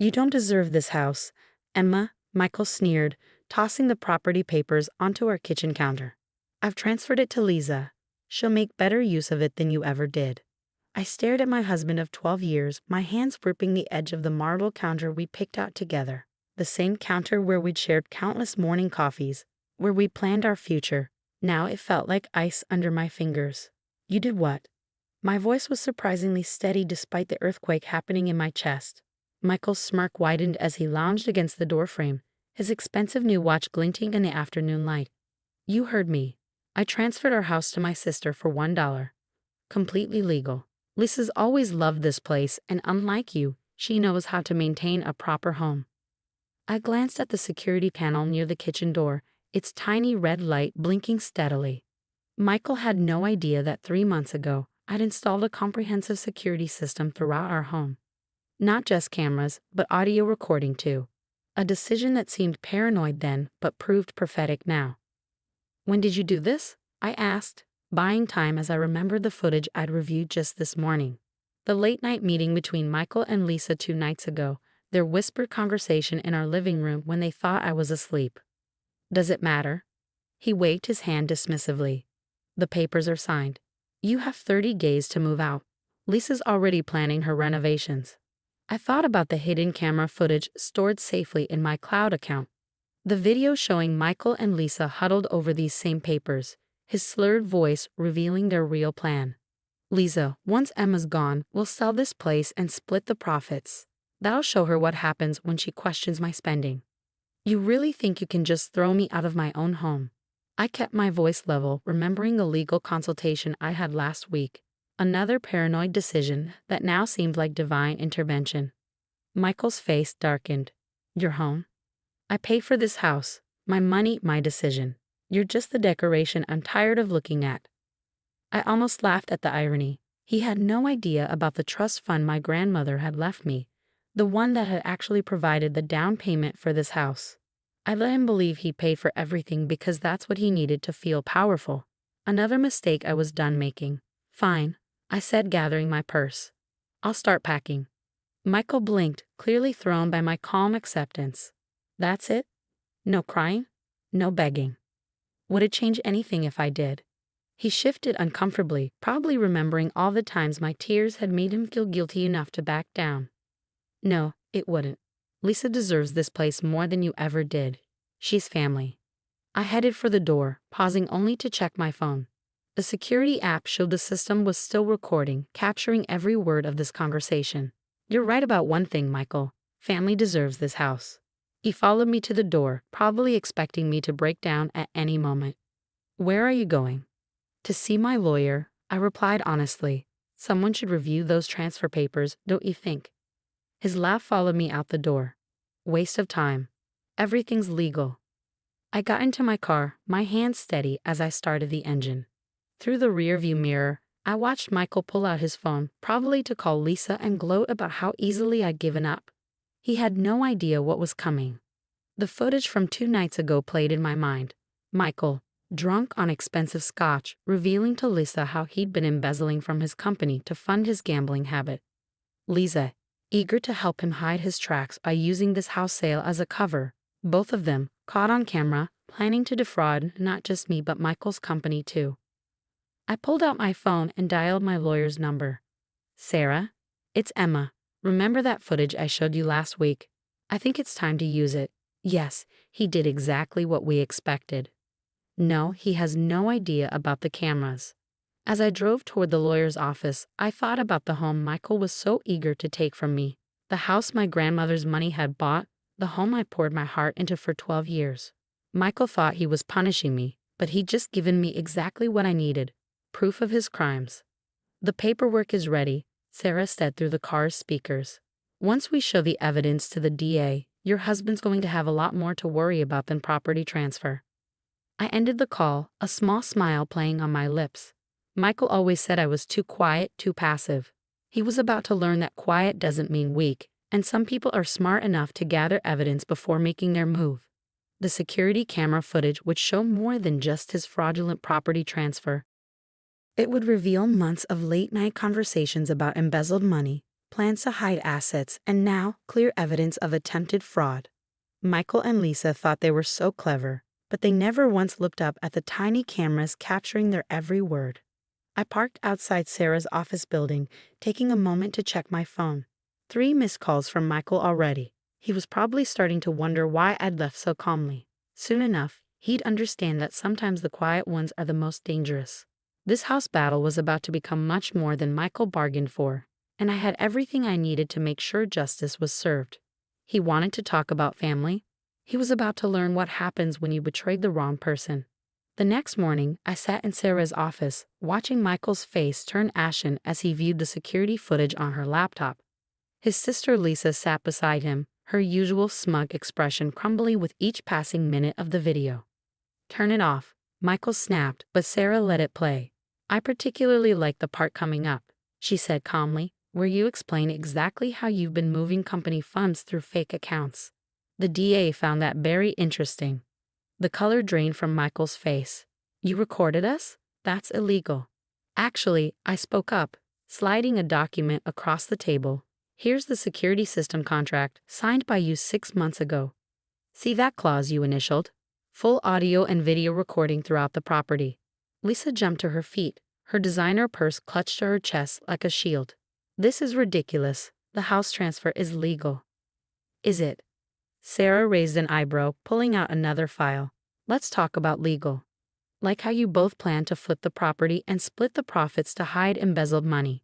You don't deserve this house, Emma, Michael sneered, tossing the property papers onto our kitchen counter. I've transferred it to Lisa. She'll make better use of it than you ever did. I stared at my husband of 12 years, my hands gripping the edge of the marble counter we picked out together. The same counter where we'd shared countless morning coffees, where we planned our future. Now it felt like ice under my fingers. You did what? My voice was surprisingly steady despite the earthquake happening in my chest. Michael's smirk widened as he lounged against the doorframe, his expensive new watch glinting in the afternoon light. You heard me. I transferred our house to my sister for $1. Completely legal. Lisa's always loved this place, and unlike you, she knows how to maintain a proper home. I glanced at the security panel near the kitchen door, its tiny red light blinking steadily. Michael had no idea that 3 months ago, I'd installed a comprehensive security system throughout our home. Not just cameras, but audio recording too. A decision that seemed paranoid then, but proved prophetic now. When did you do this? I asked, buying time as I remembered the footage I'd reviewed just this morning. The late-night meeting between Michael and Lisa 2 nights ago, their whispered conversation in our living room when they thought I was asleep. Does it matter? He waved his hand dismissively. The papers are signed. You have 30 days to move out. Lisa's already planning her renovations. I thought about the hidden camera footage stored safely in my cloud account. The video showing Michael and Lisa huddled over these same papers, his slurred voice revealing their real plan. Lisa, once Emma's gone, we'll sell this place and split the profits. That'll show her what happens when she questions my spending. You really think you can just throw me out of my own home? I kept my voice level, remembering the legal consultation I had last week. Another paranoid decision that now seemed like divine intervention. Michael's face darkened. Your home? I pay for this house. My money, my decision. You're just the decoration I'm tired of looking at. I almost laughed at the irony. He had no idea about the trust fund my grandmother had left me, the one that had actually provided the down payment for this house. I let him believe he paid for everything because that's what he needed to feel powerful. Another mistake I was done making. Fine, I said, gathering my purse. I'll start packing. Michael blinked, clearly thrown by my calm acceptance. That's it? No crying? No begging? Would it change anything if I did? He shifted uncomfortably, probably remembering all the times my tears had made him feel guilty enough to back down. No, it wouldn't. Lisa deserves this place more than you ever did. She's family. I headed for the door, pausing only to check my phone. The security app showed the system was still recording, capturing every word of this conversation. You're right about one thing, Michael. Family deserves this house. He followed me to the door, probably expecting me to break down at any moment. Where are you going? To see my lawyer, I replied honestly. Someone should review those transfer papers, don't you think? His laugh followed me out the door. Waste of time. Everything's legal. I got into my car, my hands steady as I started the engine. Through the rearview mirror, I watched Michael pull out his phone, probably to call Lisa and gloat about how easily I'd given up. He had no idea what was coming. The footage from 2 nights ago played in my mind. Michael, drunk on expensive scotch, revealing to Lisa how he'd been embezzling from his company to fund his gambling habit. Lisa, eager to help him hide his tracks by using this house sale as a cover, both of them, caught on camera, planning to defraud not just me but Michael's company too. I pulled out my phone and dialed my lawyer's number. Sarah, it's Emma. Remember that footage I showed you last week? I think it's time to use it. Yes, he did exactly what we expected. No, he has no idea about the cameras. As I drove toward the lawyer's office, I thought about the home Michael was so eager to take from me, the house my grandmother's money had bought, the home I poured my heart into for 12 years. Michael thought he was punishing me, but he'd just given me exactly what I needed, proof of his crimes. The paperwork is ready, Sarah said through the car's speakers. Once we show the evidence to the DA, your husband's going to have a lot more to worry about than property transfer. I ended the call, a small smile playing on my lips. Michael always said I was too quiet, too passive. He was about to learn that quiet doesn't mean weak, and some people are smart enough to gather evidence before making their move. The security camera footage would show more than just his fraudulent property transfer. It would reveal months of late-night conversations about embezzled money, plans to hide assets, and now clear evidence of attempted fraud. Michael and Lisa thought they were so clever, but they never once looked up at the tiny cameras capturing their every word. I parked outside Sarah's office building, taking a moment to check my phone. 3 missed calls from Michael already. He was probably starting to wonder why I'd left so calmly. Soon enough, he'd understand that sometimes the quiet ones are the most dangerous. This house battle was about to become much more than Michael bargained for, and I had everything I needed to make sure justice was served. He wanted to talk about family. He was about to learn what happens when you betrayed the wrong person. The next morning, I sat in Sarah's office, watching Michael's face turn ashen as he viewed the security footage on her laptop. His sister Lisa sat beside him, her usual smug expression crumbling with each passing minute of the video. "Turn it off," Michael snapped, but Sarah let it play. "I particularly like the part coming up," she said calmly, "where you explain exactly how you've been moving company funds through fake accounts." The DA found that very interesting. The color drained from Michael's face. "You recorded us? That's illegal." "Actually," I spoke up, sliding a document across the table. "Here's the security system contract signed by you 6 months ago. See that clause you initialed? Full audio and video recording throughout the property." Lisa jumped to her feet, her designer purse clutched to her chest like a shield. "This is ridiculous. The house transfer is legal." "Is it?" Sarah raised an eyebrow, pulling out another file. "Let's talk about legal. Like how you both planned to flip the property and split the profits to hide embezzled money.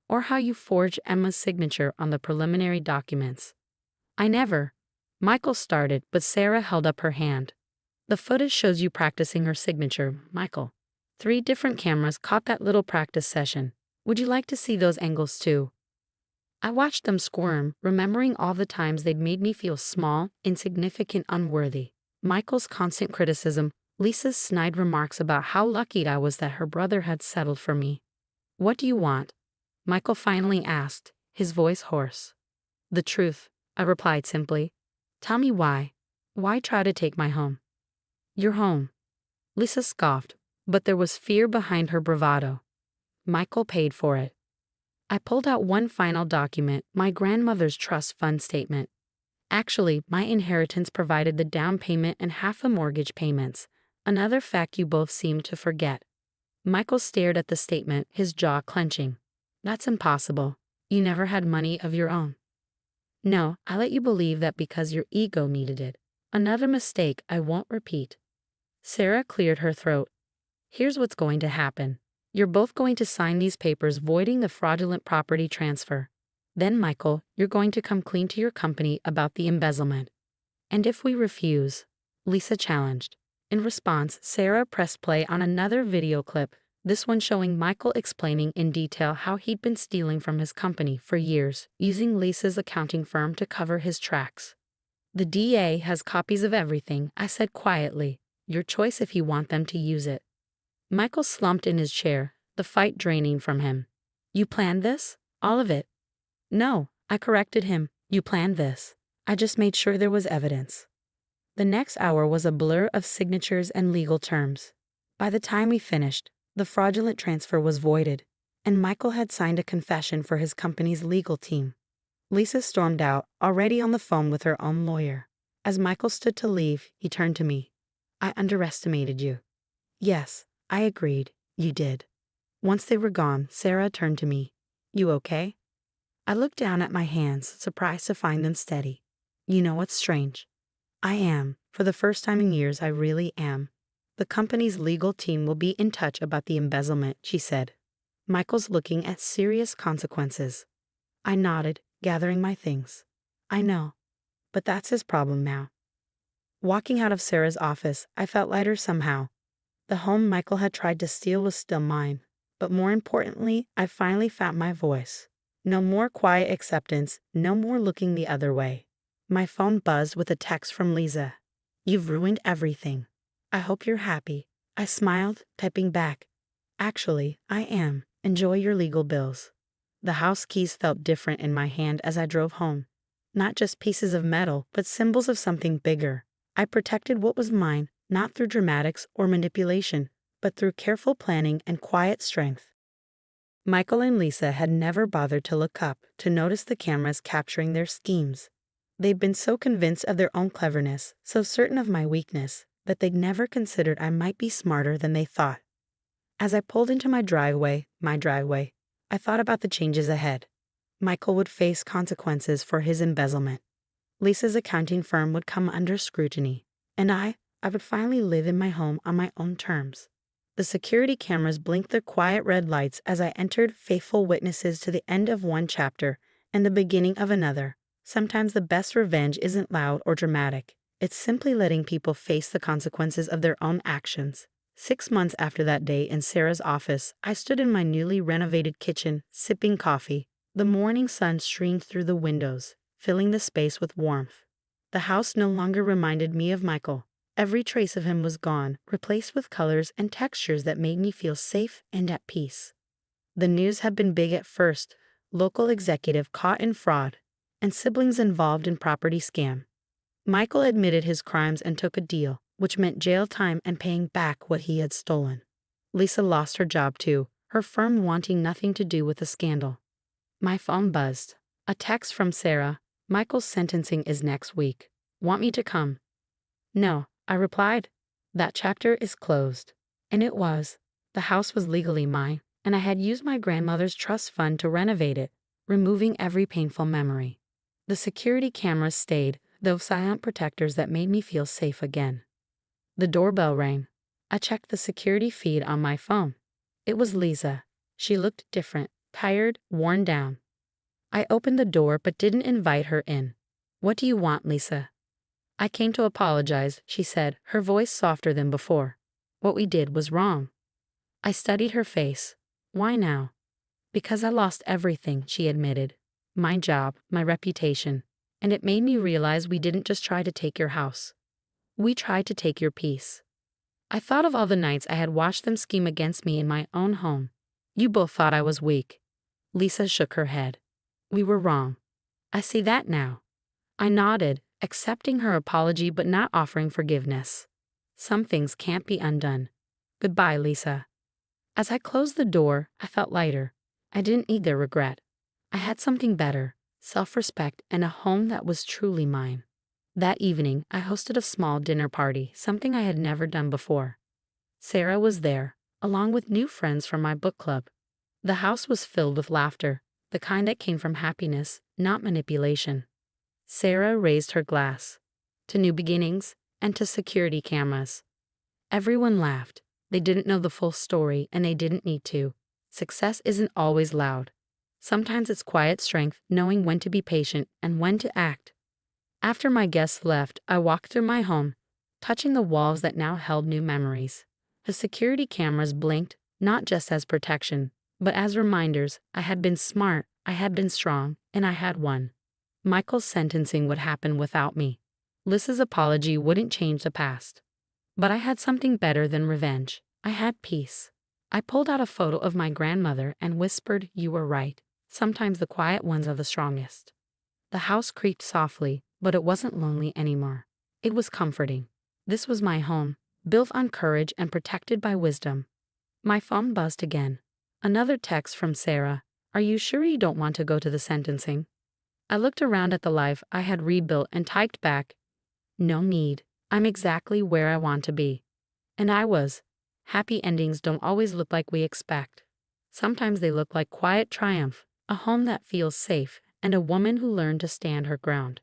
Or how you forged Emma's signature on the preliminary documents." "I never." Michael started, but Sarah held up her hand. "The footage shows you practicing her signature, Michael. 3 different cameras caught that little practice session. Would you like to see those angles too?" I watched them squirm, remembering all the times they'd made me feel small, insignificant, unworthy. Michael's constant criticism, Lisa's snide remarks about how lucky I was that her brother had settled for me. "What do you want?" Michael finally asked, his voice hoarse. "The truth," I replied simply. "Tell me why. Why try to take my home?" "Your home." Lisa scoffed, but there was fear behind her bravado. "Michael paid for it." I pulled out one final document, my grandmother's trust fund statement. "Actually, my inheritance provided the down payment and half the mortgage payments, another fact you both seemed to forget." Michael stared at the statement, his jaw clenching. "That's impossible. You never had money of your own." "No, I let you believe that because your ego needed it. Another mistake I won't repeat." Sarah cleared her throat. "Here's what's going to happen. You're both going to sign these papers voiding the fraudulent property transfer. Then, Michael, you're going to come clean to your company about the embezzlement." "And if we refuse?" Lisa challenged. In response, Sarah pressed play on another video clip, this one showing Michael explaining in detail how he'd been stealing from his company for years, using Lisa's accounting firm to cover his tracks. "The DA has copies of everything," I said quietly. "Your choice if you want them to use it." Michael slumped in his chair, the fight draining from him. "You planned this? All of it?" "No," I corrected him. "You planned this. I just made sure there was evidence." The next hour was a blur of signatures and legal terms. By the time we finished, the fraudulent transfer was voided, and Michael had signed a confession for his company's legal team. Lisa stormed out, already on the phone with her own lawyer. As Michael stood to leave, he turned to me. "I underestimated you." "Yes," I agreed, "you did." Once they were gone, Sarah turned to me. "You okay?" I looked down at my hands, surprised to find them steady. "You know what's strange? I am. For the first time in years, I really am. The company's legal team will be in touch about the embezzlement," she said. "Michael's looking at serious consequences." I nodded, gathering my things. "I know. But that's his problem now." Walking out of Sarah's office, I felt lighter somehow. The home Michael had tried to steal was still mine. But more importantly, I finally found my voice. No more quiet acceptance, no more looking the other way. My phone buzzed with a text from Lisa. "You've ruined everything. I hope you're happy." I smiled, typing back. "Actually, I am. Enjoy your legal bills." The house keys felt different in my hand as I drove home. Not just pieces of metal, but symbols of something bigger. I protected what was mine, not through dramatics or manipulation, but through careful planning and quiet strength. Michael and Lisa had never bothered to look up to notice the cameras capturing their schemes. They'd been so convinced of their own cleverness, so certain of my weakness, that they'd never considered I might be smarter than they thought. As I pulled into my driveway, I thought about the changes ahead. Michael would face consequences for his embezzlement. Lisa's accounting firm would come under scrutiny, and I would finally live in my home on my own terms. The security cameras blinked their quiet red lights as I entered, faithful witnesses to the end of one chapter and the beginning of another. Sometimes the best revenge isn't loud or dramatic. It's simply letting people face the consequences of their own actions. 6 months after that day in Sarah's office, I stood in my newly renovated kitchen, sipping coffee. The morning sun streamed through the windows, filling the space with warmth. The house no longer reminded me of Michael. Every trace of him was gone, replaced with colors and textures that made me feel safe and at peace. The news had been big at first: local executive caught in fraud, and siblings involved in property scam. Michael admitted his crimes and took a deal, which meant jail time and paying back what he had stolen. Lisa lost her job too, her firm wanting nothing to do with the scandal. My phone buzzed. A text from Sarah: "Michael's sentencing is next week. Want me to come?" "No," I replied. "That chapter is closed." And it was. The house was legally mine, and I had used my grandmother's trust fund to renovate it, removing every painful memory. The security cameras stayed, those silent protectors that made me feel safe again. The doorbell rang. I checked the security feed on my phone. It was Lisa. She looked different, tired, worn down. I opened the door but didn't invite her in. "What do you want, Lisa?" "I came to apologize," she said, her voice softer than before. "What we did was wrong." I studied her face. "Why now?" "Because I lost everything," she admitted. "My job, my reputation. And it made me realize we didn't just try to take your house. We tried to take your peace." I thought of all the nights I had watched them scheme against me in my own home. "You both thought I was weak." Lisa shook her head. "We were wrong." "I see that now." I nodded, accepting her apology but not offering forgiveness. Some things can't be undone. "Goodbye, Lisa." As I closed the door, I felt lighter. I didn't need their regret. I had something better: self-respect and a home that was truly mine. That evening, I hosted a small dinner party, something I had never done before. Sarah was there, along with new friends from my book club. The house was filled with laughter, the kind that came from happiness, not manipulation. Sarah raised her glass. "To new beginnings, and to security cameras." Everyone laughed. They didn't know the full story, and they didn't need to. Success isn't always loud. Sometimes it's quiet strength, knowing when to be patient and when to act. After my guests left, I walked through my home, touching the walls that now held new memories. The security cameras blinked, not just as protection, but as reminders. I had been smart, I had been strong, and I had won. Michael's sentencing would happen without me. Lisa's apology wouldn't change the past. But I had something better than revenge. I had peace. I pulled out a photo of my grandmother and whispered, "You were right. Sometimes the quiet ones are the strongest." The house creaked softly, but it wasn't lonely anymore. It was comforting. This was my home, built on courage and protected by wisdom. My phone buzzed again. Another text from Sarah: "Are you sure you don't want to go to the sentencing?" I looked around at the life I had rebuilt and typed back, "No need. I'm exactly where I want to be." And I was. Happy endings don't always look like we expect. Sometimes they look like quiet triumph, a home that feels safe, and a woman who learned to stand her ground.